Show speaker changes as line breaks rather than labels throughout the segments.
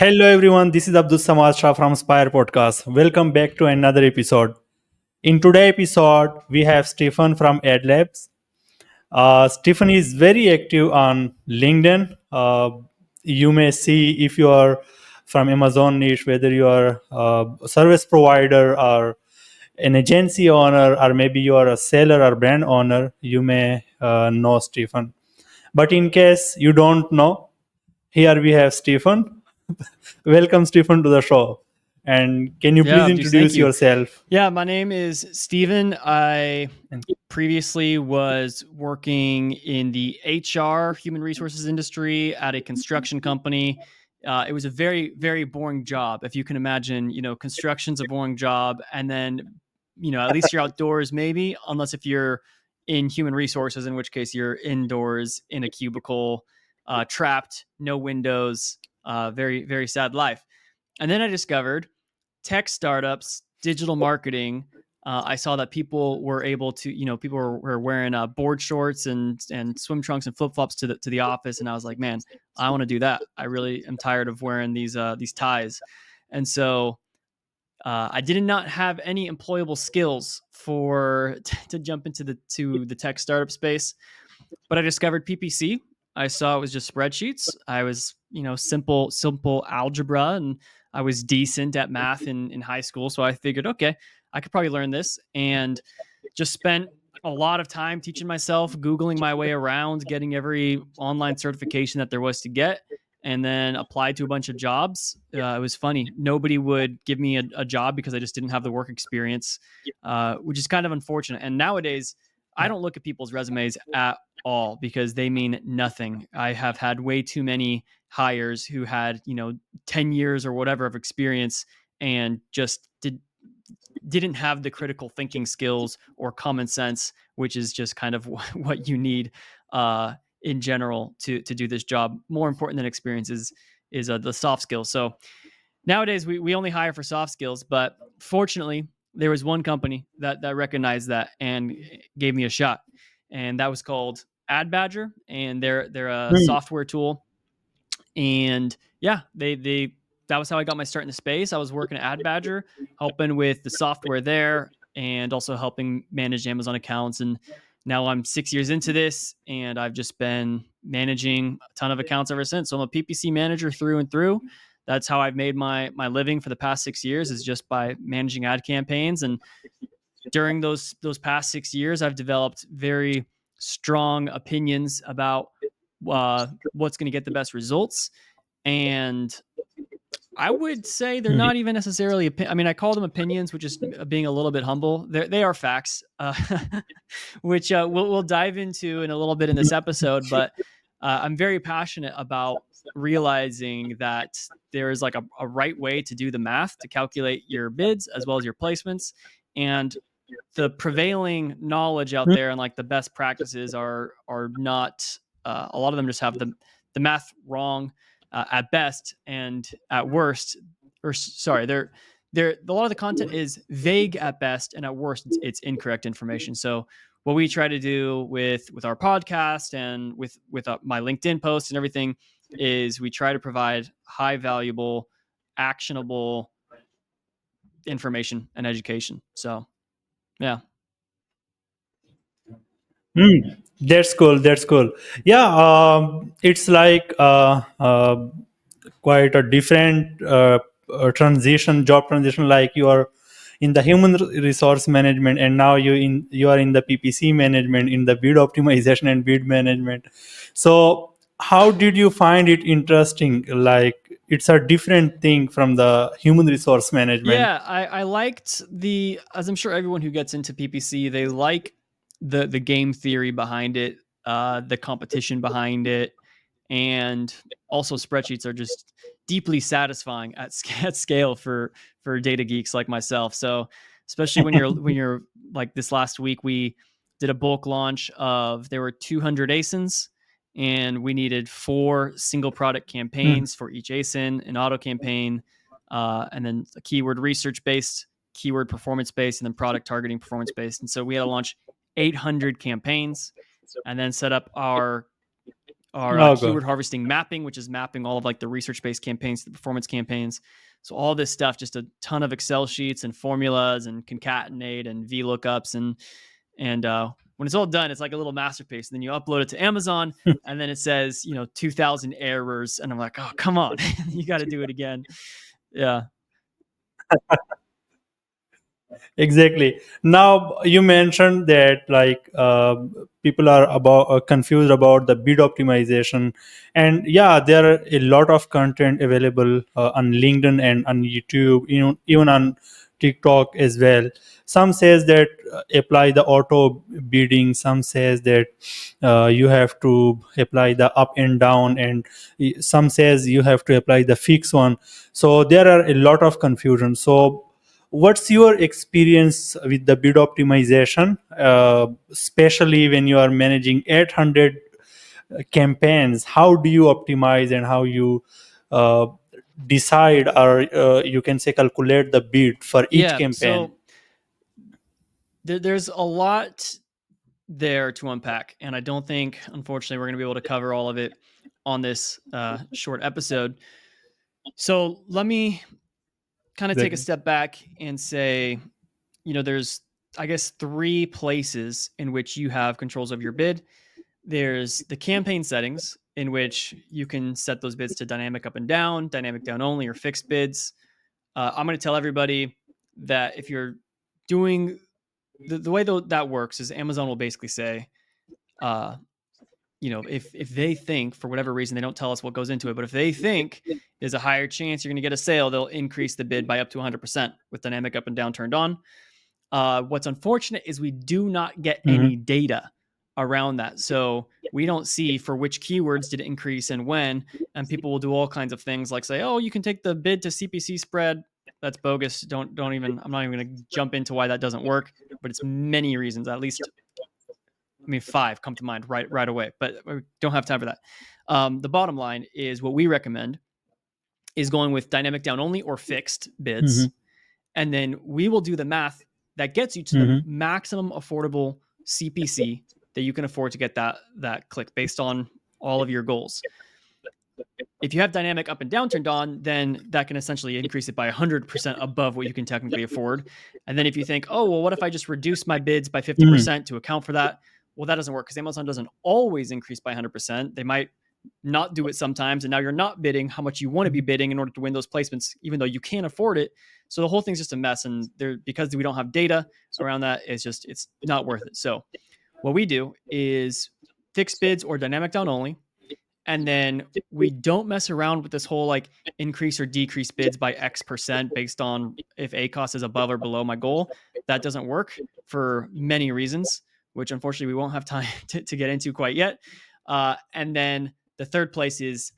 Hello everyone, this is Abdus Shah from Spire Podcast. Welcome back to another episode. In today's episode, we have Stephen from AdLabs. Stephen is very active on LinkedIn. You may see if you are from Amazon niche, whether you are a service provider or an agency owner, or maybe you are a seller or brand owner, you may know Stephen. But in case you don't know, here we have Stephen. Welcome, Stephen, to the show. And can you
Yeah,
please
Abdus, thank
introduce
you.
yourself?
Yeah, my name is Steven. I previously was working in the HR, human resources industry at a construction company. It was a very, very boring job. If you can imagine, construction's a boring job. And then, at least you're outdoors, maybe, unless if you're in human resources, in which case you're indoors in a cubicle, trapped, no windows, very, very sad life. And then I discovered tech startups, digital marketing. I saw that people were able to, people were wearing board shorts and swim trunks and flip flops to the office, and I was like, man, I want to do that. I really am tired of wearing these ties, and so I did not have any employable skills for to jump into the tech startup space, but I discovered PPC. I saw it was just spreadsheets. I was, simple algebra, and I was decent at math in high school. So I figured, okay, I could probably learn this, and just spent a lot of time teaching myself, Googling my way around, getting every online certification that there was to get, and then applied to a bunch of jobs. It was funny. Nobody would give me a job because I just didn't have the work experience, which is kind of unfortunate. And nowadays, I don't look at people's resumes at all because they mean nothing. I have had way too many hires who had, 10 years or whatever of experience and just didn't have the critical thinking skills or common sense, which is just kind of what you need in general to do this job. More important than experience is the soft skills. So nowadays we only hire for soft skills, but fortunately there was one company that recognized that and gave me a shot, and that was called AdBadger, and they're a
Hmm.
software tool. And yeah, they that was how I got my start in the space. I was working at AdBadger, helping with the software there, and also helping manage Amazon accounts. And now I'm 6 years into this, and I've just been managing a ton of accounts ever since. So I'm a PPC manager through and through. That's how I've made my living for the past 6 years, is just by managing ad campaigns. And during those past 6 years, I've developed very strong opinions about what's going to get the best results. And I would say they're
Hmm.
not even necessarily. I mean, I call them opinions, which is being a little bit humble. They are facts, which we'll dive into in a little bit in this episode. But I'm very passionate about realizing that there is like a right way to do the math to calculate your bids as well as your placements, and the prevailing knowledge out there and like the best practices are not. A lot of them just have the math wrong at best, and at worst, or sorry, they're a lot of the content is vague at best, and at worst it's incorrect information. So what we try to do with our podcast and with my LinkedIn posts and everything is we try to provide high valuable, actionable information and education. So yeah.
Hmm. That's cool. That's cool. Yeah, it's like quite a different job transition. Like you are in the human resource management, and now you are in the PPC management, in the bid optimization and bid management. So, how did you find it interesting? Like it's a different thing from the human resource management.
Yeah, I liked as I'm sure everyone who gets into PPC, they like the game theory behind it, the competition behind it, and also spreadsheets are just deeply satisfying at scale for data geeks like myself. So especially when you're like this last week, we did a bulk launch of there were 200 ASINs, and we needed 4 single product
Hmm.
campaigns for each ASIN, an auto campaign, and then a keyword research based, keyword performance based, and then product targeting performance based. And so we had to launch 800 campaigns and then set up our our
Oh
keyword
god.
harvesting mapping, which is mapping all of like the research-based campaigns to the performance campaigns. So all this stuff, just a ton of Excel sheets and formulas and concatenate and VLOOKUPs and when it's all done, it's like a little masterpiece. And then you upload it to Amazon, and then it says 2,000 errors, and I'm like, oh come on, you got to do it again. Yeah.
Exactly. Now you mentioned that like people are about confused about the bid optimization, and yeah, there are a lot of content available on LinkedIn and on YouTube, even on TikTok as well. Some says that apply the auto bidding. Some says that you have to apply the up and down, and some says you have to apply the fixed one. So there are a lot of confusion. So what's your experience with the bid optimization, especially when you are managing 800 campaigns? How do you optimize, and how you uh, decide, or you can say calculate the bid for each
Yeah.
campaign?
So there's a lot there to unpack, and I don't think, unfortunately, we're going to be able to cover all of it on this short episode. So let me kind of take a
Exactly.
step back and say, there's, I guess, three places in which you have controls of your bid. There's the campaign settings, in which you can set those bids to dynamic up and down, dynamic down only, or fixed bids. I'm going to tell everybody that if you're doing the way that works is Amazon will basically say, uh, if they think, for whatever reason, they don't tell us what goes into it, but if they think there's a higher chance you're going to get a sale, they'll increase the bid by up to 100% with dynamic up and down turned on. What's unfortunate is we do not get
Mhm.
any data around that. So we don't see for which keywords did it increase and when, and people will do all kinds of things like say, oh, you can take the bid to CPC spread. That's bogus. Don't even, I'm not even going to jump into why that doesn't work, but it's many reasons, at least, I mean, 5 come to mind right away, but we don't have time for that. The bottom line is what we recommend is going with dynamic down only or fixed bids.
Mhm.
And then we will do the math that gets you to the
Mhm.
maximum affordable CPC that you can afford to get that click based on all of your goals. If you have dynamic up and down turned on, then that can essentially increase it by 100% above what you can technically afford. And then if you think, oh, well, what if I just reduce my bids by
Mhm.
50% to account for that? Well, that doesn't work because Amazon doesn't always increase by 100%. They might not do it sometimes. And now you're not bidding how much you want to be bidding in order to win those placements, even though you can't afford it. So the whole thing's just a mess. And because we don't have data around that, it's not worth it. So what we do is fixed bids or dynamic down only. And then we don't mess around with this whole like increase or decrease bids by X% based on if ACoS is above or below my goal. That doesn't work for many reasons, which unfortunately we won't have time to get into quite yet. And then the third place is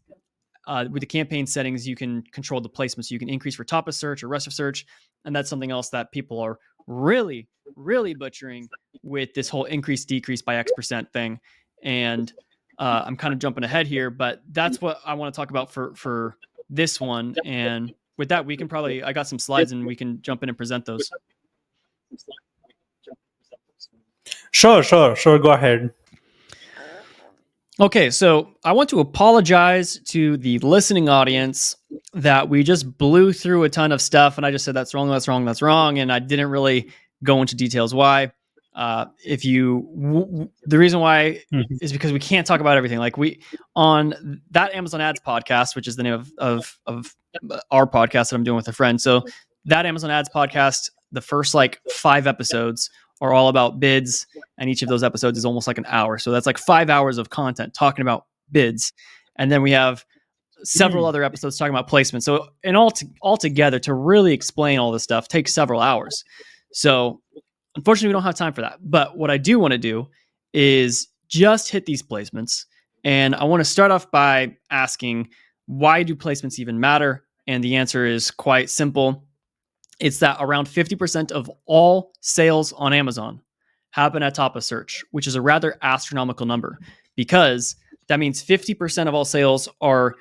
with the campaign settings, you can control the placement. So you can increase for top of search or rest of search. And that's something else that people are really, really butchering with this whole increase, decrease by X% thing. And I'm kind of jumping ahead here, but that's what I want to talk about for this one. And with that, we can probably, I got some slides and we can jump in and present those.
Sure. Go ahead.
Okay, so I want to apologize to the listening audience that we just blew through a ton of stuff and I just said that's wrong, and I didn't really go into details why. The reason why
Mhm.
is because we can't talk about everything. Like we on that Amazon Ads podcast, which is the name of our podcast that I'm doing with a friend. So that Amazon Ads podcast, the first like 5 episodes are all about bids, and each of those episodes is almost like an hour. So that's like 5 hours of content talking about bids. And then we have several
Mm.
other episodes talking about placement. So, and all together to really explain all this stuff takes several hours. So, unfortunately, we don't have time for that. But what I do want to do is just hit these placements. And I want to start off by asking, why do placements even matter? And the answer is quite simple. It's that around 50% of all sales on Amazon happen at top of search, which is a rather astronomical number because that means 50% of all sales are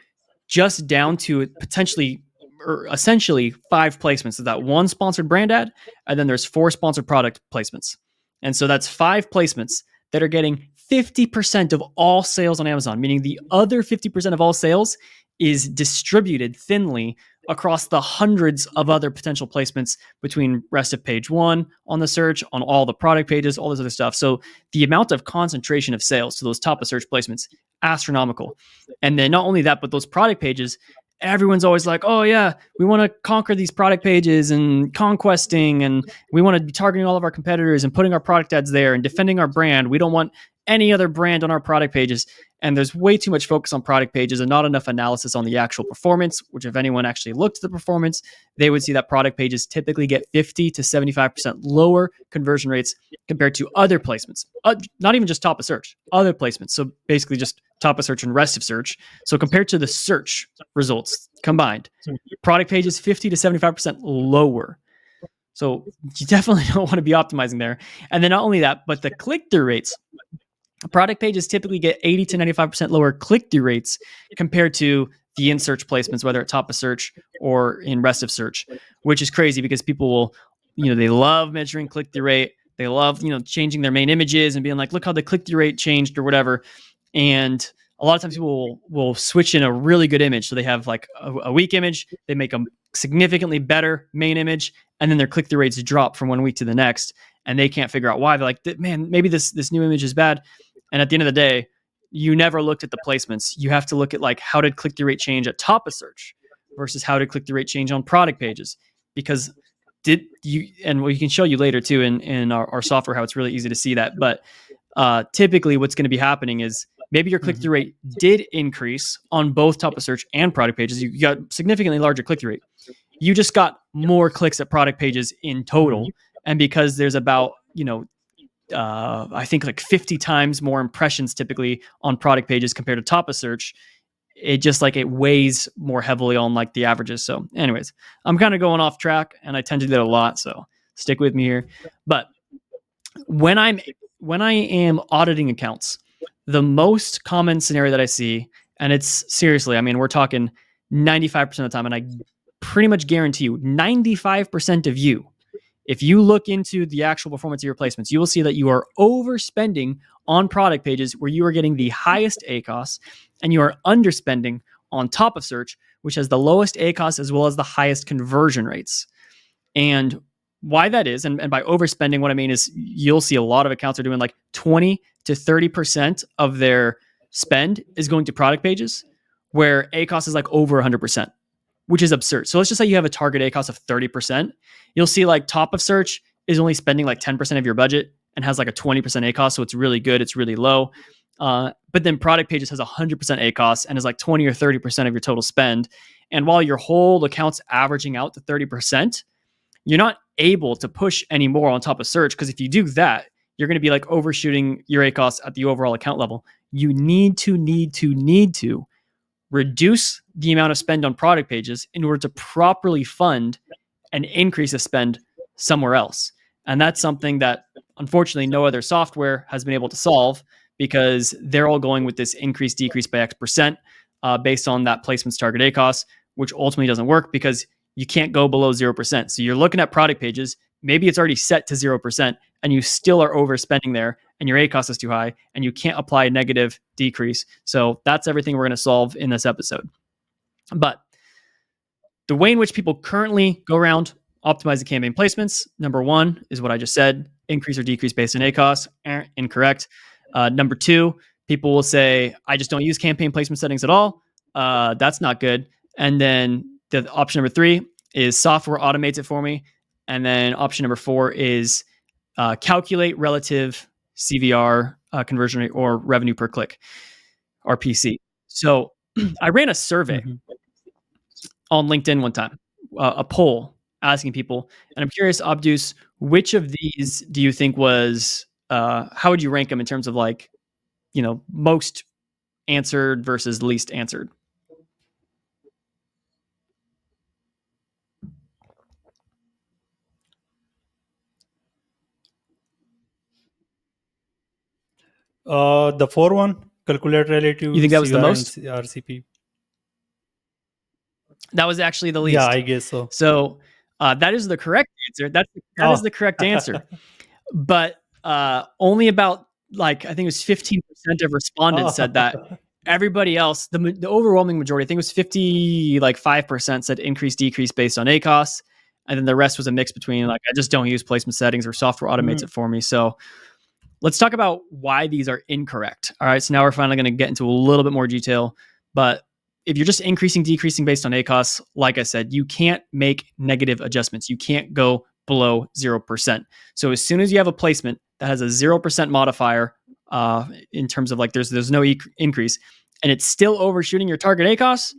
just down to potentially or essentially 5 placements. So that one sponsored brand ad, and then there's 4 sponsored product placements. And so that's 5 placements that are getting 50% of all sales on Amazon, meaning the other 50% of all sales is distributed thinly across the hundreds of other potential placements between rest of page one on the search, on all the product pages, all this other stuff. So the amount of concentration of sales to those top of search placements, astronomical. And then not only that, but those product pages, everyone's always like, oh yeah, we want to conquer these product pages and conquesting, and we want to be targeting all of our competitors and putting our product ads there and defending our brand. We don't want any other brand on our product pages. And there's way too much focus on product pages and not enough analysis on the actual performance, which if anyone actually looked at the performance, they would see that product pages typically get 50 to 75% lower conversion rates compared to other placements. Not even just top of search, other placements. So basically just top of search and rest of search. So compared to the search results combined, product pages 50 to 75% lower. So you definitely don't want to be optimizing there. And then not only that, but the click-through rates. Product pages typically get 80 to 95% lower click-through rates compared to the in-search placements, whether at top of search or in rest of search, which is crazy because people will, they love measuring click-through rate. They love, changing their main images and being like, look how the click-through rate changed or whatever. And a lot of times people will switch in a really good image. So they have like a weak image, they make a significantly better main image, and then their click-through rates drop from one week to the next. And they can't figure out why. They're like, man, maybe this new image is bad. And at the end of the day, you never looked at the placements. You have to look at like, how did click-through rate change at top of search versus how did click-through rate change on product pages? Because we can show you later too in our software how it's really easy to see that. But typically what's going to be happening is maybe your click-through rate did increase on both top of search and product pages. You got significantly larger click-through rate. You just got more clicks at product pages in total. And because there's about, I think like 50 times more impressions typically on product pages compared to top of search, it weighs more heavily on like the averages. So anyways, I'm kind of going off track and I tend to do that a lot. So stick with me here. But when I am auditing accounts, the most common scenario that I see, and it's seriously, I mean, we're talking 95% of the time, and I pretty much guarantee you 95% of you, if you look into the actual performance of your placements, you will see that you are overspending on product pages where you are getting the highest ACOS, and you are underspending on top of search, which has the lowest ACOS as well as the highest conversion rates. And why that is, and by overspending, what I mean is you'll see a lot of accounts are doing like 20 to 30% of their spend is going to product pages, where ACOS is like over 100%. Which is absurd. So let's just say you have a target ACOS of 30%. You'll see like top of search is only spending like 10% of your budget and has like a 20% ACOS. So it's really good. It's really low. But then product pages has 100% ACOS and is like 20 or 30% of your total spend. And while your whole account's averaging out to 30%, you're not able to push any more on top of search, because if you do that, you're going to be like overshooting your ACOS at the overall account level. You need to reduce the amount of spend on product pages in order to properly fund an increase of spend somewhere else. And that's something that unfortunately no other software has been able to solve, because they're all going with this increase, decrease by X percent based on that placement's target ACOS, which ultimately doesn't work because you can't go below 0%. So you're looking at product pages, maybe it's already set to 0%, and you still are overspending there, and your ACOS is too high, and you can't apply a negative decrease. So that's everything we're going to solve in this episode. But the way in which people currently go around optimizing campaign placements, number one is what I just said, increase or decrease based on ACOS. Incorrect. Number two, people will say, I just don't use campaign placement settings at all. That's not good. And then the option number three is software automates it for me. And then option number four is calculate relative CVR conversion rate or revenue per click, RPC. So I ran a survey on LinkedIn one time, a poll asking people, and I'm curious, Abdus, which of these do you think was, how would you rank them in terms of like, most answered versus least answered?
The 4-1, calculate relative.
You think that was the
CVR
most?
and RCP.
That was actually the least.
Yeah, I guess so.
So that is the correct answer. That is the correct answer. But only about like, I think it was 15% of respondents said that. Everybody else, the overwhelming majority, I think it was 5% said increase, decrease based on ACOS. And then the rest was a mix between like, I just don't use placement settings or software automates it for me. So let's talk about why these are incorrect. All right. So now we're finally going to get into a little bit more detail. But if you're just increasing, decreasing based on ACOS, like I said, you can't make negative adjustments. You can't go below 0%. So as soon as you have a placement that has a 0% modifier, in terms of like there's no increase, and it's still overshooting your target ACOS,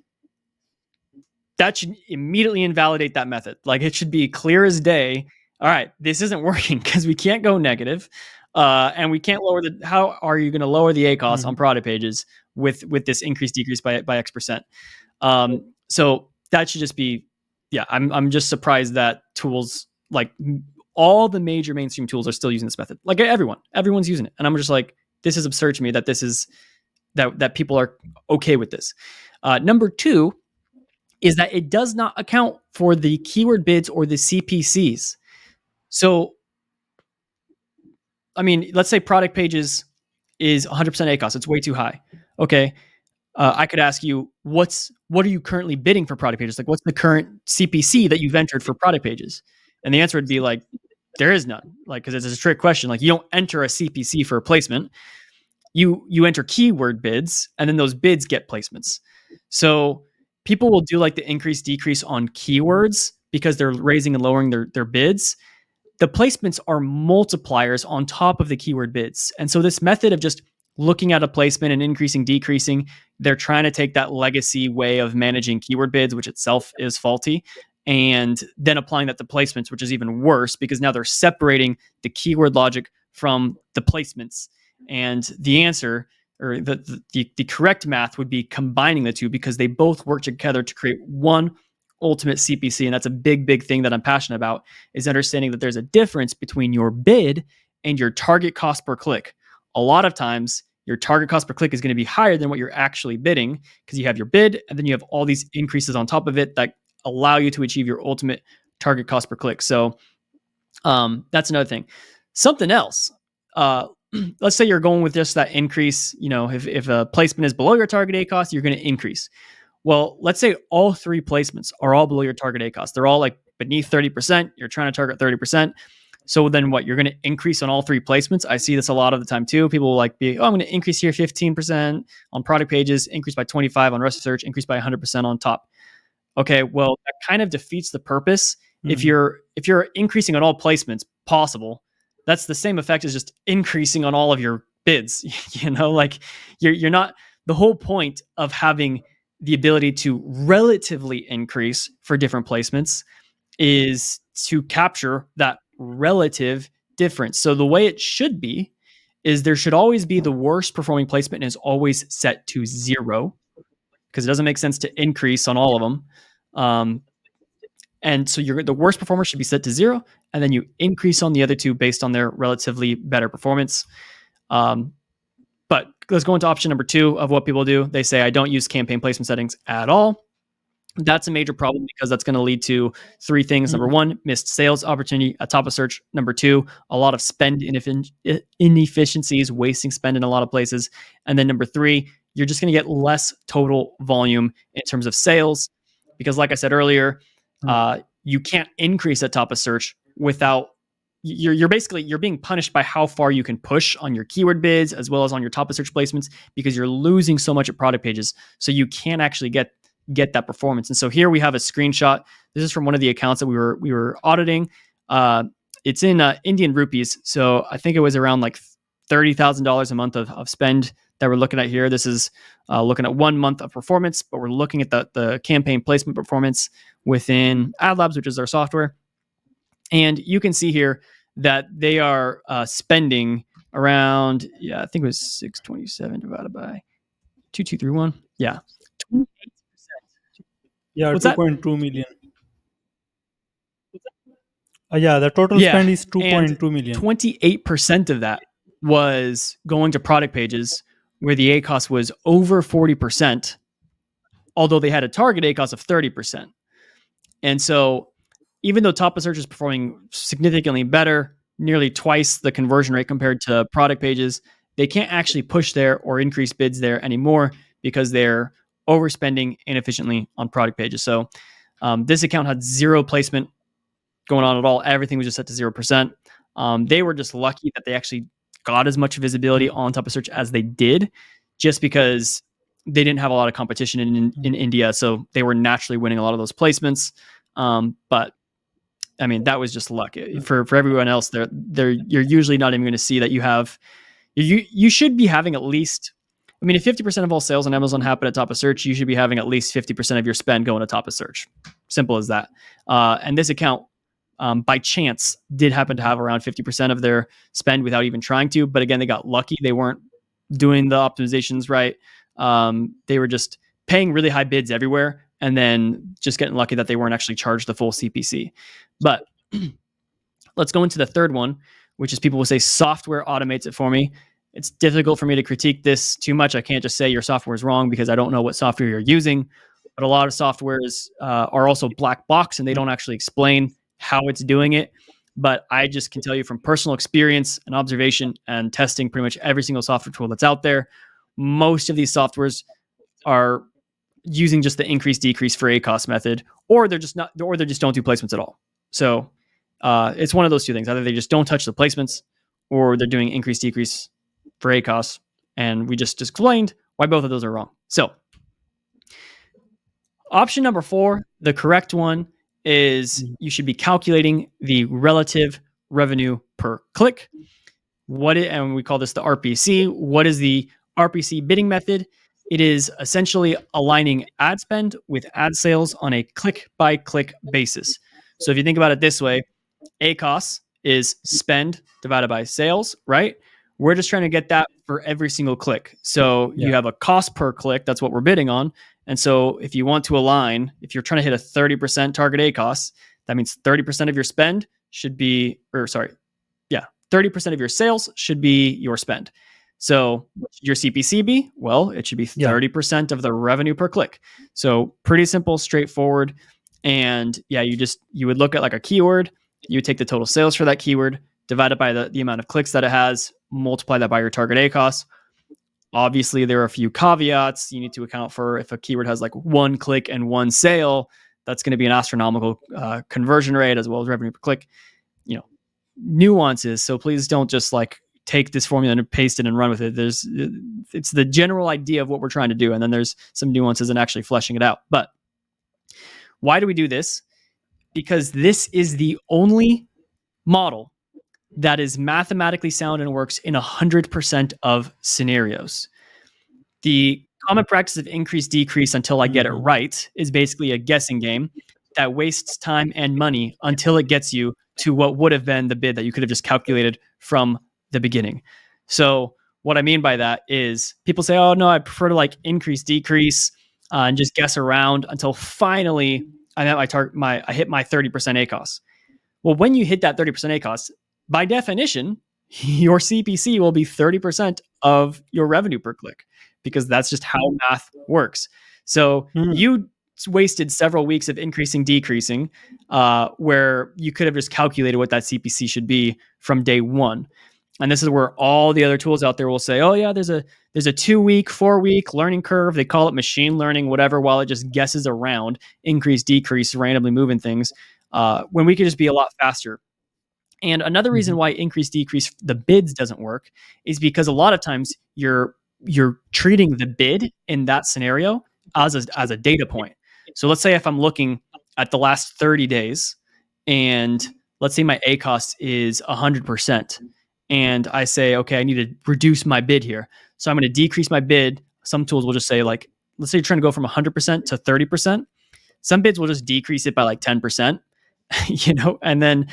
that should immediately invalidate that method. Like it should be clear as day. All right, this isn't working because we can't go negative, and we can't lower the. How are you going to lower the ACOS on product pages with this increase decrease by X%? So that should just be, yeah. I'm just surprised that tools like all the major mainstream tools are still using this method. Like everyone's using it, and I'm just like, this is absurd to me that this is that people are okay with this. Number two is that it does not account for the keyword bids or the CPCs. So, I mean, let's say product pages is 100% ACOS. It's way too high. Okay. I could ask you, what are you currently bidding for product pages? Like, what's the current CPC that you've entered for product pages? And the answer would be like, there is none. Like, because it's a trick question. Like, you don't enter a CPC for a placement. You enter keyword bids, and then those bids get placements. So people will do like the increase decrease on keywords because they're raising and lowering their bids. The placements are multipliers on top of the keyword bids. And so this method of just looking at a placement and increasing, decreasing, they're trying to take that legacy way of managing keyword bids, which itself is faulty, and then applying that to placements, which is even worse because now they're separating the keyword logic from the placements. And the answer, or the correct math, would be combining the two because they both work together to create one ultimate CPC. And that's a big thing that I'm passionate about, is understanding that there's a difference between your bid and your target cost per click. A lot of times, your target cost per click is going to be higher than what you're actually bidding because you have your bid and then you have all these increases on top of it that allow you to achieve your ultimate target cost per click. So that's another thing. Something else. Let's say you're going with just that increase. You know, if a placement is below your target ACOS, you're going to increase. Well, let's say all three placements are all below your target ACOS. They're all like beneath 30%. You're trying to target 30%. So then what? You're going to increase on all three placements. I see this a lot of the time too. People will like be, I'm going to increase here 15% on product pages, increase by 25 on rest of search, increase by 100% on top. Okay, well, that kind of defeats the purpose. If you're increasing on all placements possible, that's the same effect as just increasing on all of your bids. You know, like you're not, the whole point of having the ability to relatively increase for different placements is to capture that relative difference. So the way it should be is there should always be the worst performing placement and is always set to 0 because it doesn't make sense to increase on all of them. And so the worst performer should be set to 0, and then you increase on the other two based on their relatively better performance. But let's go into option number 2 of what people do. They say, I don't use campaign placement settings at all. That's a major problem because that's going to lead to 3 things. Number 1, missed sales opportunity at top of search. Number 2, a lot of spend inefficiencies, wasting spend in a lot of places. And then number 3, you're just going to get less total volume in terms of sales because, like I said earlier, you can't increase at top of search without you're being punished by how far you can push on your keyword bids as well as on your top of search placements because you're losing so much at product pages. So you can't actually get that performance. And so here we have a screenshot. This is from one of the accounts that we were auditing. It's in Indian rupees. So I think it was around like $30,000 a month of spend that we're looking at here. This is looking at 1 month of performance, but we're looking at the campaign placement performance within AdLabs, which is our software. And you can see here that they are spending around, I think it was 627 divided by 2231. Yeah. 28%.
Yeah,
What's
2.2 million. Yeah, the total spend is 2.2 million.
28% of that was going to product pages where the ACOS was over 40%, although they had a target ACOS of 30%. And so even though top of search is performing significantly better, nearly twice the conversion rate compared to product pages, they can't actually push there or increase bids there anymore because they're overspending inefficiently on product pages. So this account had zero placement going on at all. Everything was just set to 0%. They were just lucky that they actually got as much visibility on top of search as they did, just because they didn't have a lot of competition in India. So they were naturally winning a lot of those placements. But I mean, that was just luck. For everyone else, you're usually not even going to see that you have. You should be having at least. I mean, if 50% of all sales on Amazon happen at top of search, you should be having at least 50% of your spend going to top of search. Simple as that. And this account, by chance, did happen to have around 50% of their spend without even trying to. But again, they got lucky. They weren't doing the optimizations right. They were just paying really high bids everywhere, and then just getting lucky that they weren't actually charged the full CPC. But let's go into the third one, which is people will say software automates it for me. It's difficult for me to critique this too much. I can't just say your software is wrong because I don't know what software you're using. But a lot of softwares are also black box, and they don't actually explain how it's doing it. But I just can tell you from personal experience and observation and testing pretty much every single software tool that's out there, most of these softwares are using just the increase decrease for ACOS method, or they just don't do placements at all. So it's one of those two things. Either they just don't touch the placements, or they're doing increase decrease for ACOS. And we just explained why both of those are wrong. So option number 4, the correct one, is you should be calculating the relative revenue per click. And we call this the RPC. What is the RPC bidding method? It is essentially aligning ad spend with ad sales on a click-by-click basis. So if you think about it this way, ACOS is spend divided by sales, right? We're just trying to get that for every single click. So you have a cost per click. That's what we're bidding on. And so if you want to align, if you're trying to hit a 30% target ACOS, that means 30% of your spend should be, 30% of your sales should be your spend. So your CPC be? Well, it should be 30% of the revenue per click. So pretty simple, straightforward. And you would look at like a keyword. You would take the total sales for that keyword, divide it by the amount of clicks that it has, multiply that by your target ACOS. Obviously, there are a few caveats. You need to account for if a keyword has like 1 click and 1 sale, that's going to be an astronomical conversion rate as well as revenue per click. Nuances. So please don't just like take this formula and paste it and run with it. It's the general idea of what we're trying to do, and then there's some nuances in actually fleshing it out. But why do we do this? Because this is the only model that is mathematically sound and works in 100% of scenarios. The common practice of increase decrease until I get it right is basically a guessing game that wastes time and money until it gets you to what would have been the bid that you could have just calculated from the beginning. So what I mean by that is people say, oh no, I prefer to like increase decrease and just guess around until finally I met my target, I hit my 30% ACOS. Well, when you hit that 30% ACOS, by definition, your CPC will be 30% of your revenue per click, because that's just how math works. So you wasted several weeks of increasing, decreasing, where you could have just calculated what that CPC should be from day one. And this is where all the other tools out there will say, oh yeah, there's a 2-week, 4-week learning curve. They call it machine learning, whatever, while it just guesses around increase, decrease, randomly moving things, when we could just be a lot faster. And another reason why increase, decrease, the bids doesn't work is because a lot of times you're treating the bid in that scenario as a data point. So let's say if I'm looking at the last 30 days and let's say my ACOS is 100%, and I say, okay, I need to reduce my bid here. So I'm going to decrease my bid. Some tools will just say like, let's say you're trying to go from 100% to 30%. Some bids will just decrease it by like 10%. And then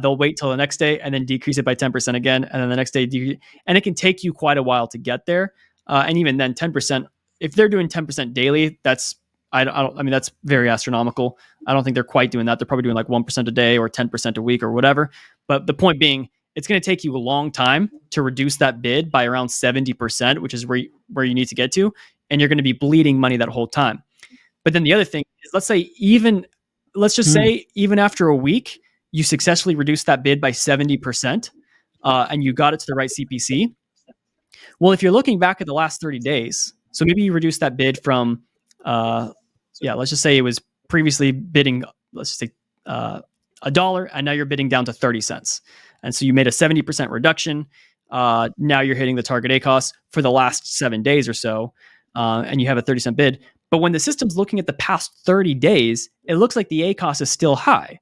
they'll wait till the next day and then decrease it by 10% again. And then the next day, and it can take you quite a while to get there. And even then 10%, if they're doing 10% daily, that's very astronomical. I don't think they're quite doing that. They're probably doing like 1% a day or 10% a week or whatever. But the point being, it's going to take you a long time to reduce that bid by around 70%, which is where you need to get to. And you're going to be bleeding money that whole time. But then the other thing is, let's just say even after a week, you successfully reduced that bid by 70%, and you got it to the right CPC. Well, if you're looking back at the last 30 days, so maybe you reduce that bid from, let's just say it was previously bidding, let's just say $1, and now you're bidding down to 30 cents. And so you made a 70% reduction. Now you're hitting the target ACOS for the last 7 days or so, and you have a 30-cent bid. But when the system's looking at the past 30 days, it looks like the ACOS is still high.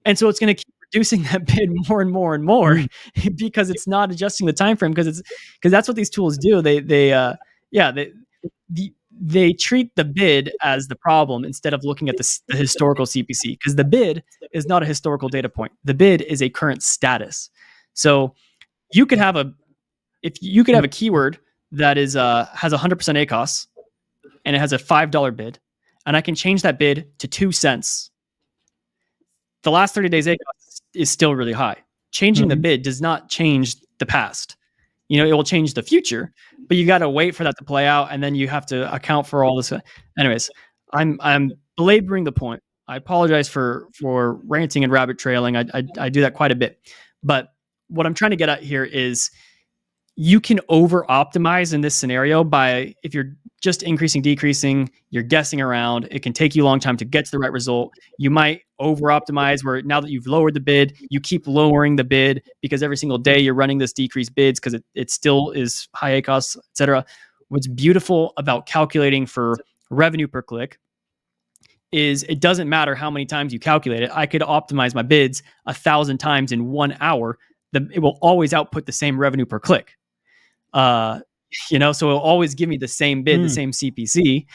And so it's going to keep reducing that bid more and more and more because it's not adjusting the time frame, because that's what these tools do. They treat the bid as the problem instead of looking at the historical CPC, because the bid is not a historical data point. The bid is a current status. So you could have a keyword that is has 100% ACOS and it has a $5 bid, and I can change that bid to 2 cents. The last 30 days ACOS is still really high. Changing the bid does not change the past. It will change the future, but you got to wait for that to play out, and then you have to account for all this. Anyways, I'm belaboring the point. I apologize for ranting and rabbit trailing. I do that quite a bit, but what I'm trying to get at here is you can over optimize in this scenario by, if you're just increasing, decreasing, you're guessing around, it can take you a long time to get to the right result. You might over optimize where now that you've lowered the bid, you keep lowering the bid because every single day you're running this decreased bids because it still is high ACOS, etc. What's beautiful about calculating for revenue per click is it doesn't matter how many times you calculate it. I could optimize my bids 1,000 times in 1 hour. It will always output the same revenue per click. So it'll always give me the same bid, the same CPC.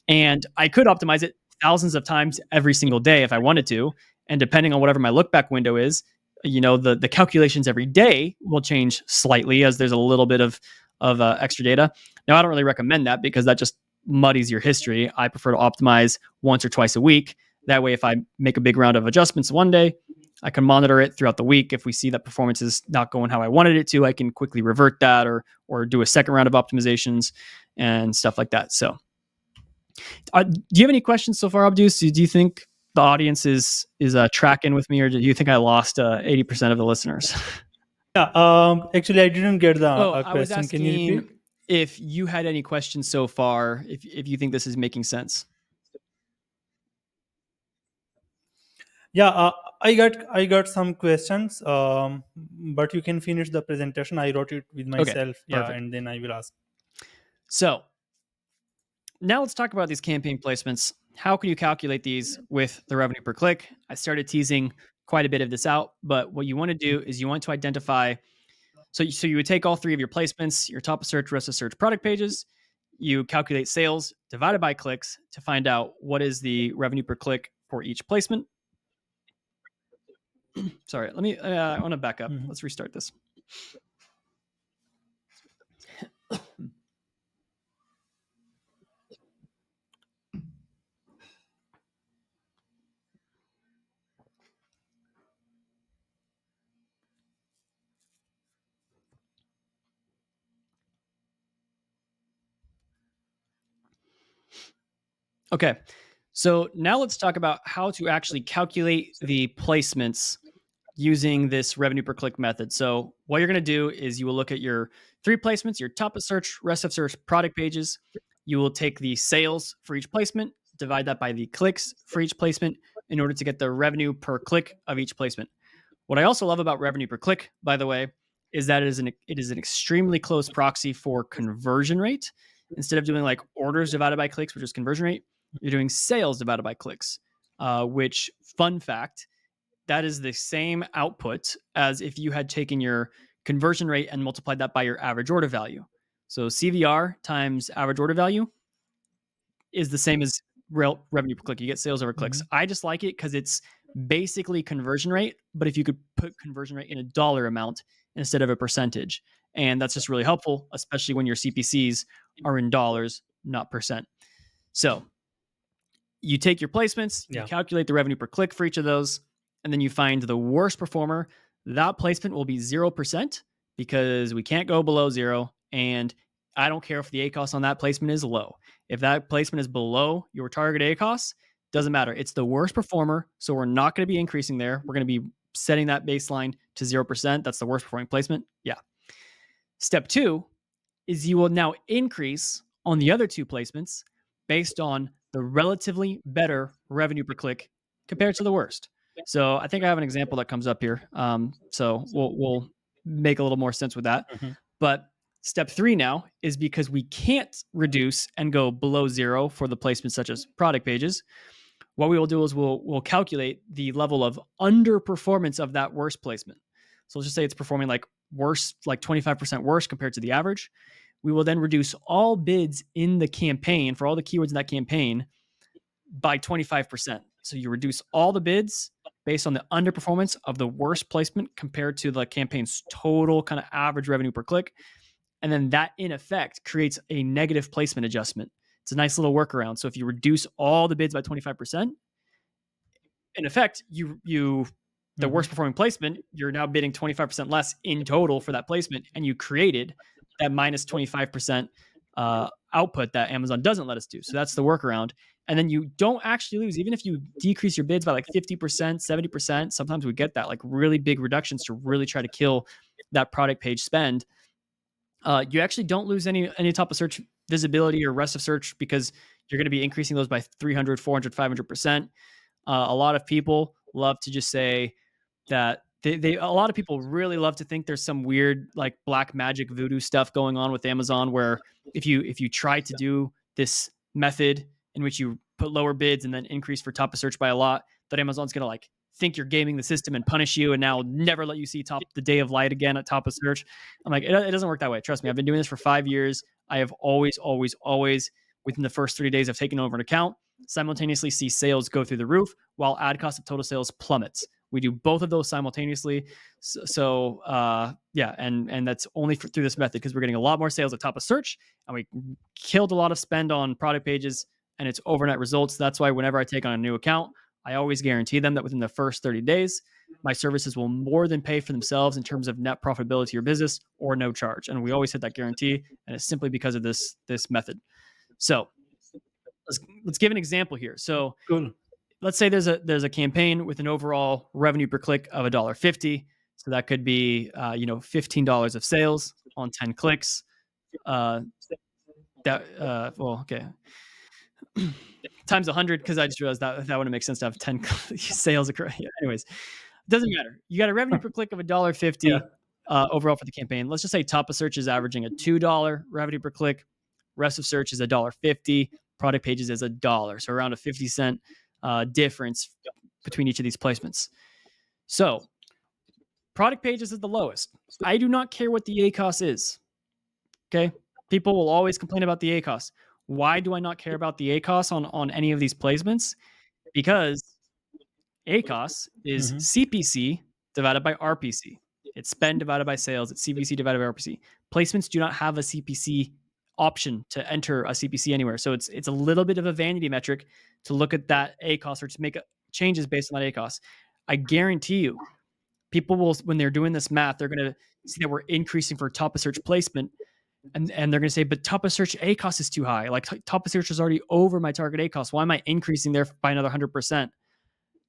And I could optimize it thousands of times every single day if I wanted to. And depending on whatever my look back window is, the calculations every day will change slightly as there's a little bit of extra data. Now, I don't really recommend that because that just muddies your history. I prefer to optimize once or twice a week. That way, if I make a big round of adjustments one day, I can monitor it throughout the week. If we see that performance is not going how I wanted it to, I can quickly revert that or do a second round of optimizations and stuff like that. So, do you have any questions so far, Abdus? Do you think the audience is tracking with me, or do you think I lost 80% of the listeners?
Yeah. Actually, I didn't get the
I was
question. Can you
asking
repeat?
if you had any questions so far, if you think this is making sense.
Yeah, I got some questions, but you can finish the presentation. I wrote it with myself. Yeah,
perfect.
and then I will ask.
So now let's talk about these campaign placements. How can you calculate these with the revenue per click? I started teasing quite a bit of this out, but what you want to do is you want to identify. So you would take all 3 of your placements, your top of search, rest of search, product pages. You calculate sales divided by clicks to find out what is the revenue per click for each placement. Sorry, I want to back up. Let's restart this. Okay, so now let's talk about how to actually calculate the placements using this revenue per click method. So what you're going to do is you will look at your 3 placements, your top of search, rest of search, product pages. You will take the sales for each placement, divide that by the clicks for each placement in order to get the revenue per click of each placement. What I also love about revenue per click, by the way, is that it is an extremely close proxy for conversion rate. Instead of doing like orders divided by clicks, which is conversion rate, you're doing sales divided by clicks, which, fun fact, that is the same output as if you had taken your conversion rate and multiplied that by your average order value. So CVR times average order value is the same as revenue per click. You get sales over clicks. I just like it because it's basically conversion rate, but if you could put conversion rate in a dollar amount instead of a percentage. And that's just really helpful, especially when your CPCs are in dollars, not percent. So you take your placements, you calculate the revenue per click for each of those, and then you find the worst performer. That placement will be 0% because we can't go below 0. And I don't care if the ACOS on that placement is low. If that placement is below your target ACOS, doesn't matter. It's the worst performer. So we're not going to be increasing there. We're going to be setting that baseline to 0%. That's the worst performing placement. Yeah. Step 2 is you will now increase on the other two placements based on the relatively better revenue per click compared to the worst. So I think I have an example that comes up here. So we'll make a little more sense with that.
Mhm.
But step 3 now is because we can't reduce and go below 0 for the placements such as product pages. What we will do is we'll calculate the level of underperformance of that worst placement. So let's just say it's performing like worse, like 25% worse compared to the average. We will then reduce all bids in the campaign for all the keywords in that campaign by 25%. So you reduce all the bids based on the underperformance of the worst placement compared to the campaign's total kind of average revenue per click. And then that in effect creates a negative placement adjustment. It's a nice little workaround. So if you reduce all the bids by 25%, in effect, the worst performing placement, you're now bidding 25% less in total for that placement, and you created that minus 25% output that Amazon doesn't let us do. So that's the workaround. And then you don't actually lose, even if you decrease your bids by like 50%, 70%. Sometimes we get that, like really big reductions to really try to kill that product page spend. You actually don't lose any top of search visibility or rest of search because you're going to be increasing those by 300, 400, 500%. A lot of people love to just say that a lot of people really love to think there's some weird like black magic voodoo stuff going on with Amazon where if you try to do this method in which you put lower bids and then increase for top of search by a lot, that Amazon's going to like think you're gaming the system and punish you and now never let you see the day of light again at top of search. I'm like, it doesn't work that way. Trust me. I've been doing this for 5 years. I have always within the first 3 days of taking over an account, simultaneously see sales go through the roof while ad cost of total sales plummets. We do both of those simultaneously. Yeah, and that's only through this method because we're getting a lot more sales at top of search and we killed a lot of spend on product pages and it's overnight results. That's why whenever I take on a new account, I always guarantee them that within the first 30 days, my services will more than pay for themselves in terms of net profitability or business or no charge. And we always hit that guarantee. And it's simply because of this method. So let's give an example here. So
Cool.
let's say there's a campaign with an overall revenue per click of $1.50. So that could be $15 of sales on 10 clicks. Okay. Times 100 because I just realized that wouldn't make sense to have 10 sales. Anyways, it doesn't matter. You got a revenue per click of $1.50 overall for the campaign. Let's just say top of search is averaging a $2 revenue per click. Rest of search is $1.50. Product pages is $1. So around a 50-cent difference between each of these placements. So product pages is the lowest. I do not care what the ACOS is. Okay. People will always complain about the ACOS. Why do I not care about the ACOS on any of these placements? Because ACOS is CPC divided by RPC. It's spend divided by sales. It's CPC divided by RPC. Placements do not have a CPC option to enter a CPC anywhere. So it's a little bit of a vanity metric to look at that ACOS or to make changes based on that ACOS. I guarantee you, people will, when they're doing this math, they're going to see that we're increasing for top of search placement. And they're going to say, but top of search ACOS is too high. Like top of search is already over my target ACOS. Why am I increasing there by another 100%?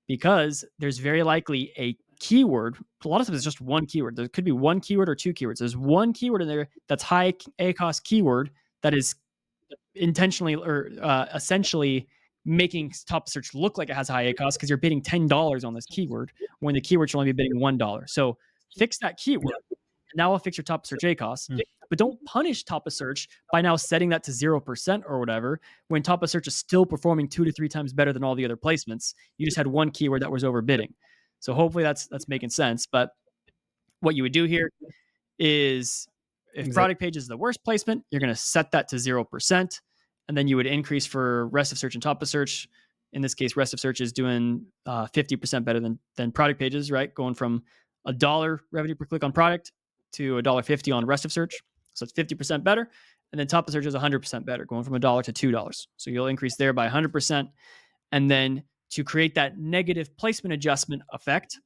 Because there's very likely a keyword. A lot of times it's just one keyword. There could be one keyword or two keywords. There's one keyword in there that's high ACOS keyword that is intentionally or essentially making top of search look like it has a high ACOS because you're bidding $10 on this keyword when the keyword should only be bidding $1. So fix that keyword. Now I'll fix your top of search ACOS. But don't punish top of search by now setting that to 0% or whatever when top of search is still performing 2 to 3 times better than all the other placements. You just had one keyword that was overbidding. So hopefully that's making sense. But what you would do here is if product page is the worst placement, you're going to set that to 0%. And then you would increase for rest of search and top of search. In this case, rest of search is doing 50% better than product pages, right? Going from $1 revenue per click on product to $1.50 on rest of search. So it's 50% better. And then top of search is 100% better, going from $1 to $2. So you'll increase there by 100%. And then to create that negative placement adjustment effect,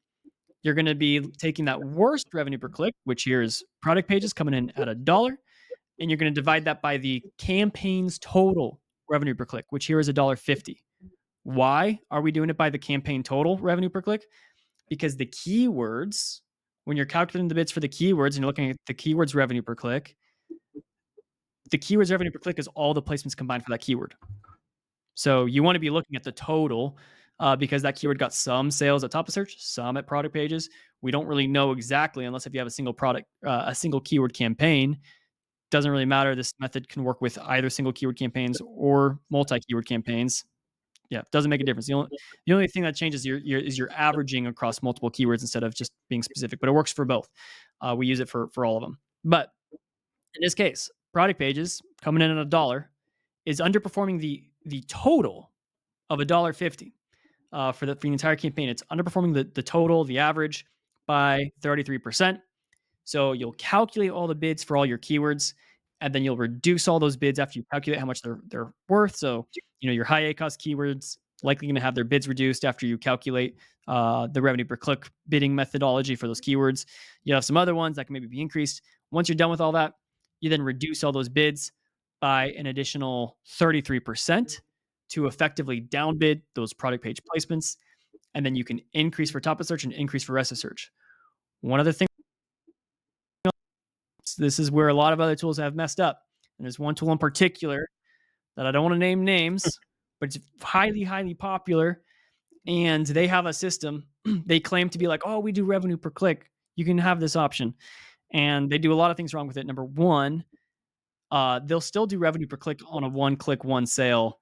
you're going to be taking that worst revenue per click, which here is product pages coming in at $1. And you're going to divide that by the campaign's total revenue per click, which here is $1.50. Why are we doing it by the campaign total revenue per click? Because the keywords, when you're calculating the bids for the keywords and you're looking at the keywords revenue per click, the keywords revenue per click is all the placements combined for that keyword. So you want to be looking at the total because that keyword got some sales at top of search, some at product pages. We don't really know exactly unless if you have a single product, a single keyword campaign. Doesn't really matter. This method can work with either single keyword campaigns or multi-keyword campaigns. Yeah, doesn't make a difference. The only thing that changes is your averaging across multiple keywords instead of just being specific. But it works for both. We use it for all of them. But in this case, product pages coming in at $1 is underperforming the total of $1.50 for the entire campaign. It's underperforming the total, the average, by 33%. So you'll calculate all the bids for all your keywords, and then you'll reduce all those bids after you calculate how much they're worth. So your high ACoS keywords likely going to have their bids reduced after you calculate the revenue per click bidding methodology for those keywords. You have some other ones that can maybe be increased. Once you're done with all that, you then reduce all those bids by an additional 33% to effectively downbid those product page placements. And then you can increase for top of search and increase for rest of search. One other thing, this is where a lot of other tools have messed up. And there's one tool in particular that I don't want to name names, but it's highly, highly popular. And they have a system. They claim to be like, oh, we do revenue per click. You can have this option. And they do a lot of things wrong with it. Number one, they'll still do revenue per click on a one click, one sale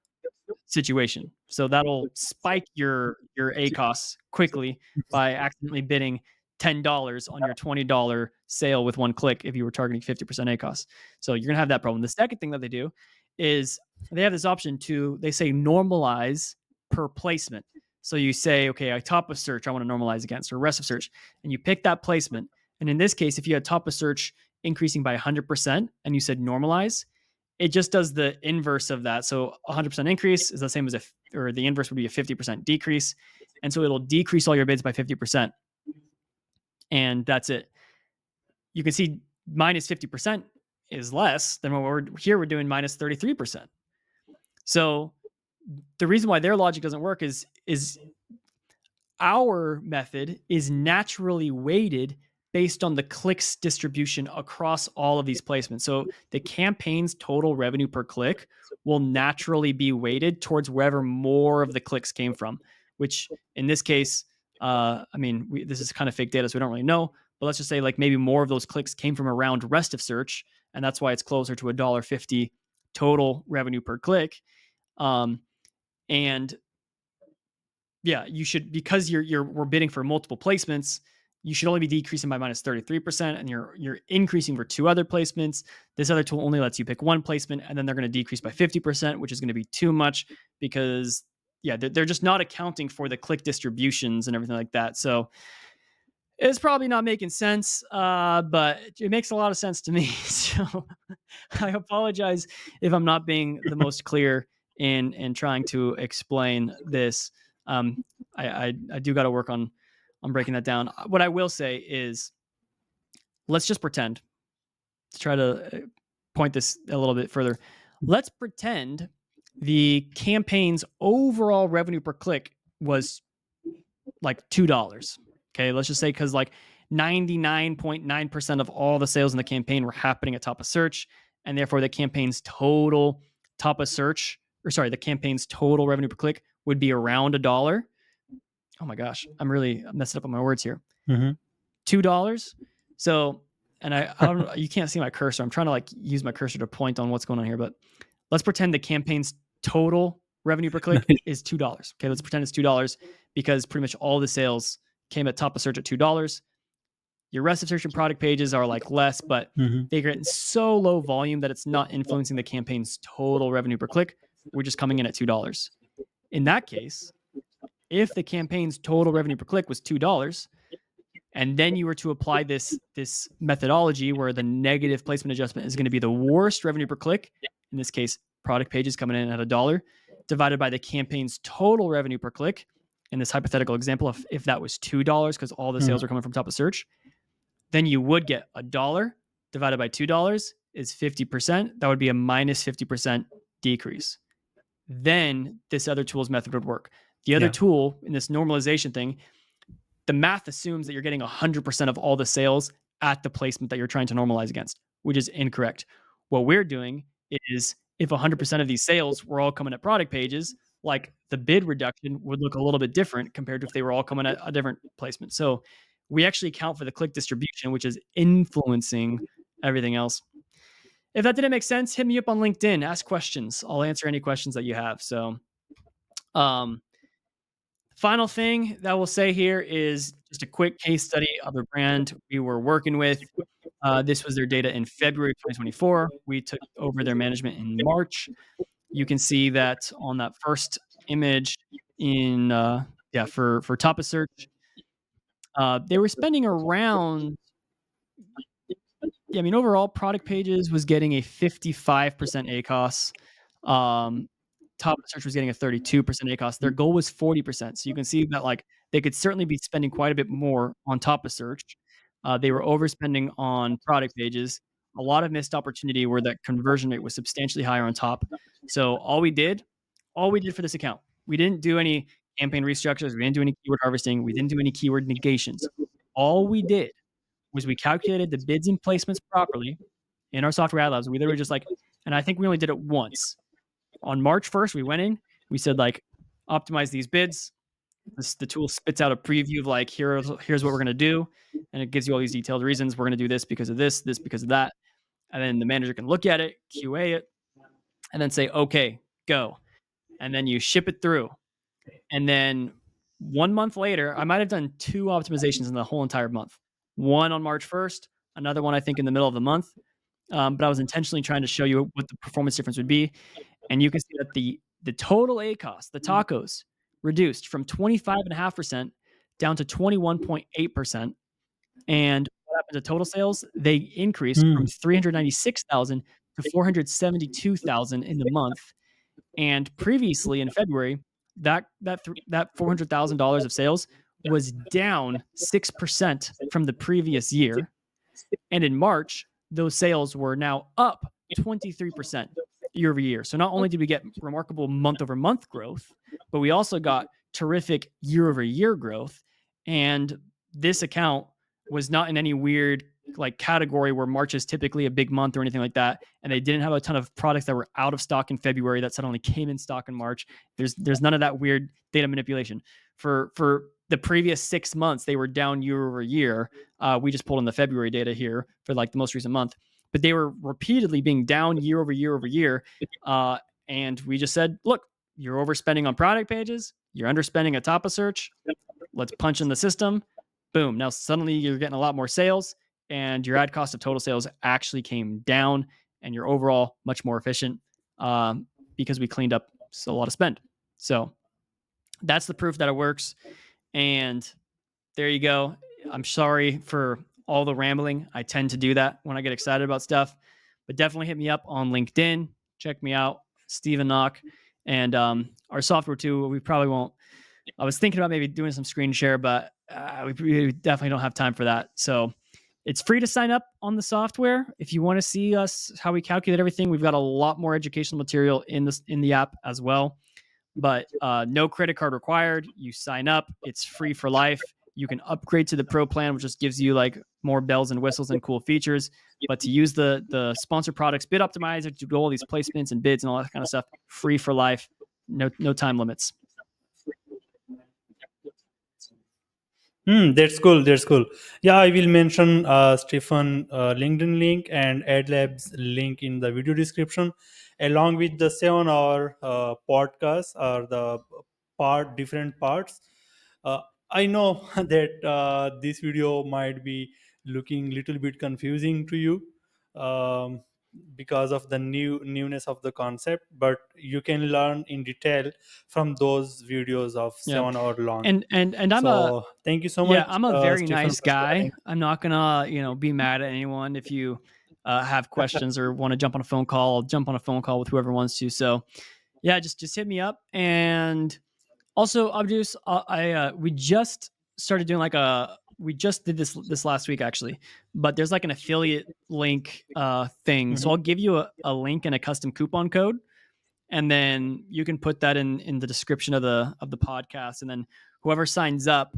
situation. So that'll spike your ACoS quickly by accidentally bidding $10 on your $20 sale with one click if you were targeting 50% ACoS. So you're going to have that problem. The second thing that they do is they have this option to, they say normalize per placement. So you say, okay, I top of search, I want to normalize against, or rest of search, and you pick that placement. And in this case, if you had top of search increasing by 100% and you said normalize, it just does the inverse of that. So 100% increase is the same as or the inverse would be a 50% decrease. And so it'll decrease all your bids by 50%. And that's it. You can see minus 50% is less than what we're doing minus 33%. So the reason why their logic doesn't work is our method is naturally weighted based on the clicks distribution across all of these placements. So the campaign's total revenue per click will naturally be weighted towards wherever more of the clicks came from, which in this case, this is kind of fake data, so we don't really know, but let's just say like maybe more of those clicks came from around rest of search, and that's why it's closer to $1.50 total revenue per click. And yeah, you should, because we're bidding for multiple placements, you should only be decreasing by minus 33%, and you're increasing for two other placements. This other tool only lets you pick one placement, and then they're going to decrease by 50%, which is going to be too much because they're just not accounting for the click distributions and everything like that. So it's probably not making sense, but it makes a lot of sense to me. So I apologize if I'm not being the most clear in trying to explain this. I do got to work on breaking that down. What I will say is, let's just pretend, to try to point this a little bit further. Let's pretend the campaign's overall revenue per click was like $2. Okay, let's just say because like 99.9% of all the sales in the campaign were happening at top of search, and therefore the campaign's total the campaign's total revenue per click would be around $1. Oh my gosh, I'm really messing up on my words here.
Mm-hmm.
$2. So, and I don't, you can't see my cursor. I'm trying to like use my cursor to point on what's going on here, but let's pretend the campaign's total revenue per click is $2. Okay, let's pretend it's $2 because pretty much all the sales came at top of search at $2. Your rest of search and product pages are like less, but they get so low volume that it's not influencing the campaign's total revenue per click. We're just coming in at $2. In that case, if the campaign's total revenue per click was $2, and then you were to apply this methodology where the negative placement adjustment is going to be the worst revenue per click, in this case, product pages coming in at $1, divided by the campaign's total revenue per click, in this hypothetical example, if that was $2 because all the sales are coming from top of search, then you would get $1 divided by $2 is 50%. That would be a minus 50% decrease. Then this other tool's method would work. The other tool in this normalization thing, the math assumes that you're getting 100% of all the sales at the placement that you're trying to normalize against, which is incorrect. What we're doing is if 100% of these sales were all coming at product pages, like the bid reduction would look a little bit different compared to if they were all coming at a different placement. So we actually account for the click distribution, which is influencing everything else. If that didn't make sense, hit me up on LinkedIn, ask questions. I'll answer any questions that you have. So, final thing that we'll say here is just a quick case study of a brand we were working with. This was their data in February 2024. We took over their management in March. You can see that on that first image in for top of search, they were spending around. Yeah, I mean, overall, product pages was getting a 55% ACOS. Top of search was getting a 32% ACOS. Their goal was 40%. So you can see that like they could certainly be spending quite a bit more on top of search. They were overspending on product pages. A lot of missed opportunity where that conversion rate was substantially higher on top. So all we did for this account, we didn't do any campaign restructures. We didn't do any keyword harvesting. We didn't do any keyword negations. All we did was we calculated the bids and placements properly in our software AdLabs. We literally just like, and I think we only did it once. On March 1st, we went in, we said like, optimize these bids. The tool spits out a preview of like, here's what we're going to do. And it gives you all these detailed reasons. We're going to do this because of this because of that. And then the manager can look at it, QA it, and then say, okay, go. And then you ship it through. And then 1 month later, I might have done 2 optimizations in the whole entire month. One on March 1st, another one I think in the middle of the month. But I was intentionally trying to show you what the performance difference would be. And you can see that the total ACOS, the tacos, reduced from 25.5% down to 21.8%. And what happened to total sales? They increased from 396,000 to 472,000 in the month. And previously in February, that $400,000 of sales was down 6% from the previous year. And in March, those sales were now up 23% year over year. So not only did we get remarkable month over month growth, but we also got terrific year over year growth. And this account was not in any weird like category where March is typically a big month or anything like that. And they didn't have a ton of products that were out of stock in February that suddenly came in stock in March. There's none of that weird data manipulation. For the previous 6 months, they were down year over year. We just pulled in the February data here for like the most recent month, but they were repeatedly being down year over year over year. And we just said, look, you're overspending on product pages. You're underspending at top of search. Let's punch in the system. Boom. Now suddenly you're getting a lot more sales and your ad cost of total sales actually came down and you're overall much more efficient because we cleaned up a lot of spend. So that's the proof that it works. And there you go. I'm sorry for all the rambling. I tend to do that when I get excited about stuff, but definitely hit me up on LinkedIn. Check me out, Steven Noch, and our software too. We probably won't. I was thinking about maybe doing some screen share, but we definitely don't have time for that. So it's free to sign up on the software. If you want to see us, how we calculate everything, we've got a lot more educational material in the app as well. But no credit card required. You sign up. It's free for life. You can upgrade to the pro plan, which just gives you like more bells and whistles and cool features. But to use the sponsored products, bid optimizer, to do all these placements and bids and all that kind of stuff, free for life. No time limits.
That's cool. That's cool. Yeah, I will mention Stefan LinkedIn link and AdLabs link in the video description, along with the 7-hour podcast or the different parts. I know that this video might be looking little bit confusing to you because of the newness of the concept, but you can learn in detail from those videos of 7 hour long.
And I'm
thank you so much.
I'm a very
Stefan,
nice guy. I'm not gonna be mad at anyone. If you have questions or want to jump on a phone call, I'll jump on a phone call with whoever wants to. So yeah, just hit me up. And also, Abdus, we just started doing we just did this last week actually, but there's like an affiliate link thing. Mm-hmm. So I'll give you a link and a custom coupon code, and then you can put that in the description of the podcast. And then whoever signs up,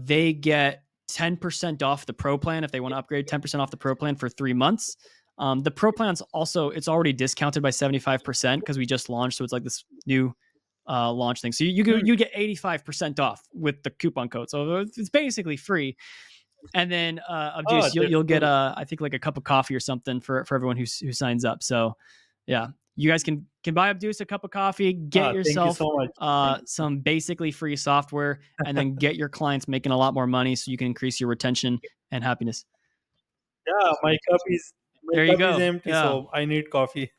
they get 10% off the pro plan if they want to upgrade. 10% off the pro plan for 3 months. The Pro plan's also, it's already discounted by 75% because we just launched, so it's like this new launch thing. So you get 85% off with the coupon code. So it's basically free. And then
Ah,
Abdus,
that's
you'll get
good.
I think like a cup of coffee or something for everyone who signs up. So yeah, you guys can buy Abdus a cup of coffee, get
Thank you
yourself
so much.
some basically free software, and then get your clients making a lot more money so you can increase your retention and happiness.
Yeah, my
There you
cup is
go.
empty,
Yeah.
so I need coffee.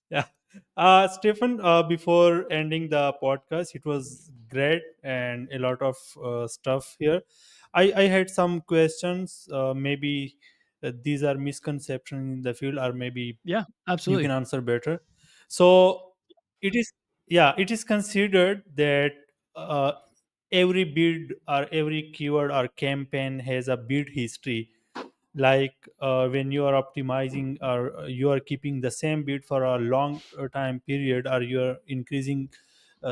Yeah. Stephen, before ending the podcast, it was great and a lot of stuff here. I had some questions. Maybe these are misconceptions in the field, or maybe
Yeah,
you
absolutely.
can answer better. So it is, yeah, it is considered that uh, every bid or every keyword or campaign has a bid history. Like when you are optimizing or you are keeping the same bid for a long time period, or you are increasing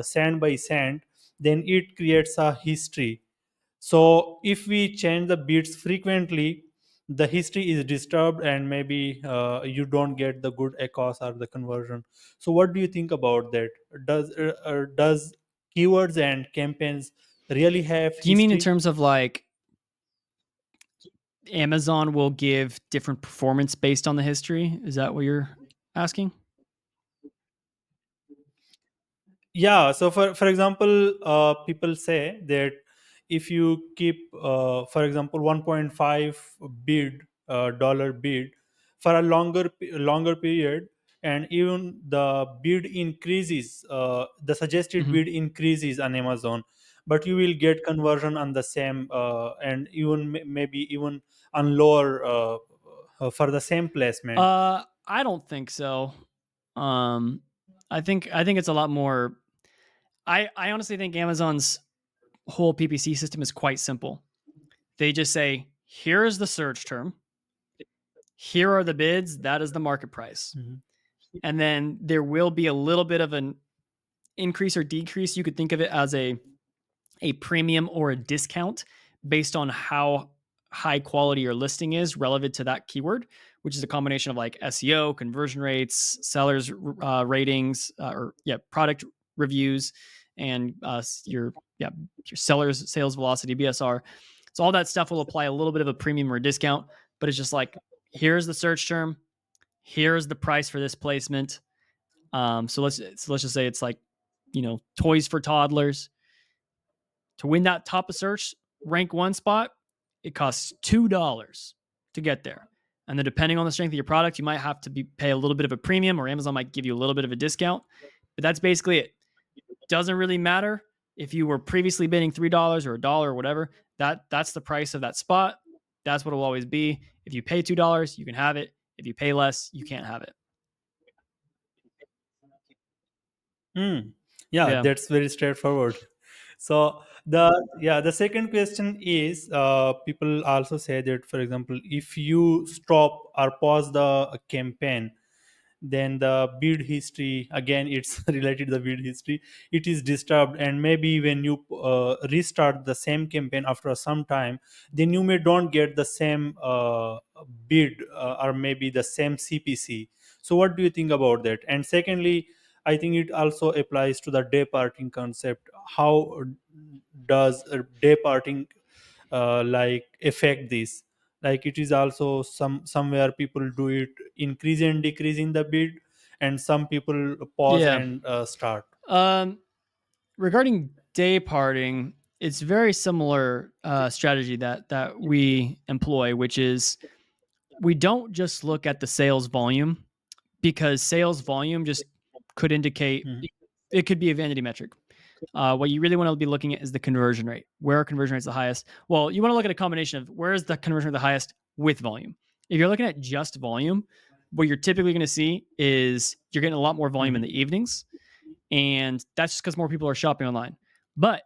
cent by cent, then it creates a history. So if we change the bids frequently, the history is disturbed, and maybe you don't get the good echoes or the conversion. So what do you think about that? Does keywords and campaigns really have
Do you mean in
history?
terms of like Amazon will give different performance based on the history? Is that what you're asking?
Yeah, so for example, people say that if you keep for example 1.5 bid dollar bid for a longer period, and even the bid increases, the suggested
Mhm.
bid increases on Amazon, but you will get conversion on the same, and even maybe even on lower, for the same placement.
I don't think so. Um, I think it's a lot more. I honestly think Amazon's whole PPC system is quite simple. They just say, here is the search term, here are the bids, that is the market price,
Mhm.
and then there will be a little bit of an increase or decrease. You could think of it as a premium or a discount based on how high quality your listing is relative to that keyword, which is a combination of like SEO, conversion rates, sellers ratings, or yeah, product reviews, and your sellers sales velocity (BSR). So all that stuff will apply a little bit of a premium or a discount, but it's just like, here's the search term, here's the price for this placement. So let's just say it's like, toys for toddlers. To win that top of search rank one spot, it costs $2 to get there. And then depending on the strength of your product, you might have to pay a little bit of a premium, or Amazon might give you a little bit of a discount. But that's basically it. Doesn't really matter if you were previously bidding $3 or a dollar or whatever. That's the price of that spot. That's what it will always be. If you pay $2, you can have it. If you pay less, you can't have it.
Hmm. Yeah,
Yeah.
that's very straightforward. So the second question is, people also say that, for example, if you stop or pause the campaign, then the bid history, again it's related to the bid history, it is disturbed, and maybe when you restart the same campaign after some time, then you may don't get the same bid, or maybe the same CPC. So what do you think about that? And secondly, I think it also applies to the day parting concept. How does day parting like affect this? Like it is also somewhere people do it increase and decrease in the bid, and some people pause
Yeah.
and start.
Um, Regarding day parting, it's very similar strategy that we employ, which is we don't just look at the sales volume, because sales volume just could indicate,
Mhm.
it could be a vanity metric. What you really want to be looking at is the conversion rate. Where are conversion rates the highest? Well, you want to look at a combination of where is the conversion rate the highest with volume. If you're looking at just volume, what you're typically going to see is you're getting a lot more volume in
Mhm.
the evenings, and that's just because more people are shopping online. But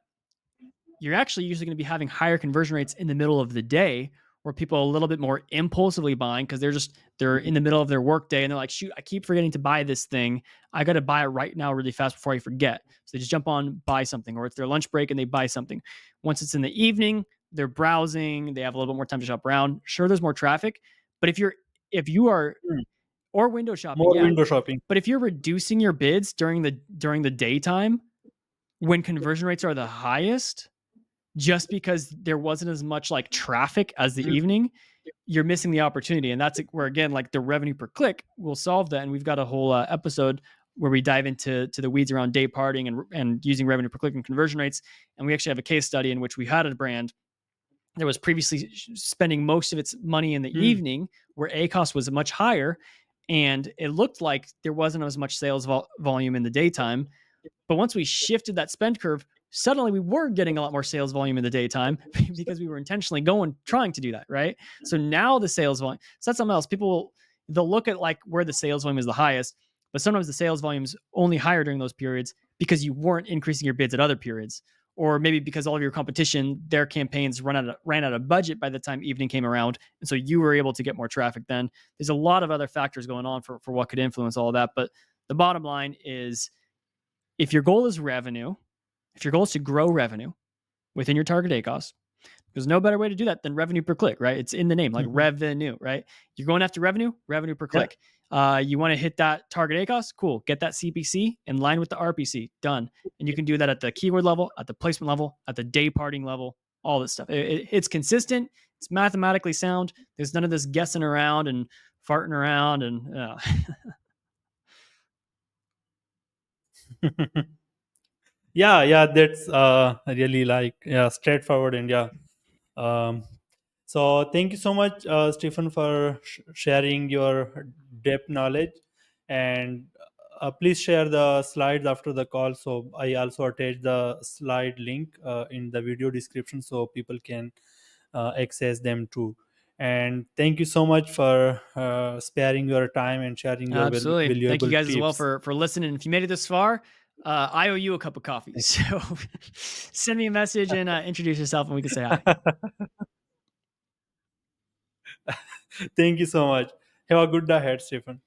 you're actually usually going to be having higher conversion rates in the middle of the day, where people are a little bit more impulsively buying because they're in the middle of their work day and they're like, shoot, I keep forgetting to buy this thing. I got to buy it right now really fast before I forget. So they just jump on, buy something, or it's their lunch break and they buy something. Once it's in the evening, they're browsing, they have a little bit more time to shop around. Sure, there's more traffic, But if you are
Mm.
or window shopping,
More
yeah.
window shopping.
But if you're reducing your bids during the daytime when conversion rates are the highest, just because there wasn't as much like traffic as the
Mm.
evening, you're missing the opportunity. And that's where, again, like the revenue per click will solve that. And we've got a whole episode where we dive into the weeds around day parting and using revenue per click and conversion rates. And we actually have a case study in which we had a brand that was previously spending most of its money in the
Mm.
evening, where A cost was much higher, and it looked like there wasn't as much sales volume in the daytime. But once we shifted that spend curve, suddenly we were getting a lot more sales volume in the daytime because we were intentionally trying to do that, right? So now the sales volume, so that's something else. They'll look at like where the sales volume is the highest, but sometimes the sales volume is only higher during those periods because you weren't increasing your bids at other periods, or maybe because all of your competition, their campaigns ran out of budget by the time evening came around, and so you were able to get more traffic then. There's a lot of other factors going on for what could influence all of that, but the bottom line is, if your goal is revenue, if your goal is to grow revenue within your target ACOS, there's no better way to do that than revenue per click, right? It's in the name, like
Mhm.
revenue, right? You're going after revenue per
Yeah.
click. You want to hit that target ACOS? Cool. Get that CPC in line with the RPC. Done. And you can do that at the keyword level, at the placement level, at the day parting level, all this stuff. It's consistent. It's mathematically sound. There's none of this guessing around and farting around and
Yeah, that's really like, yeah, straightforward, and yeah. Um, so thank you so much, Stephen, for sharing your depth knowledge, and please share the slides after the call. So I also attach the slide link in the video description so people can access them too. And thank you so much for sparing your time and sharing your
Absolutely. Thank you
valuable
guys as well
tips.
for listening. If you made it this far, I owe you a cup of coffee. So send me a message and introduce yourself, and we can say hi.
Thank you so much. Have a good day ahead, Stephen.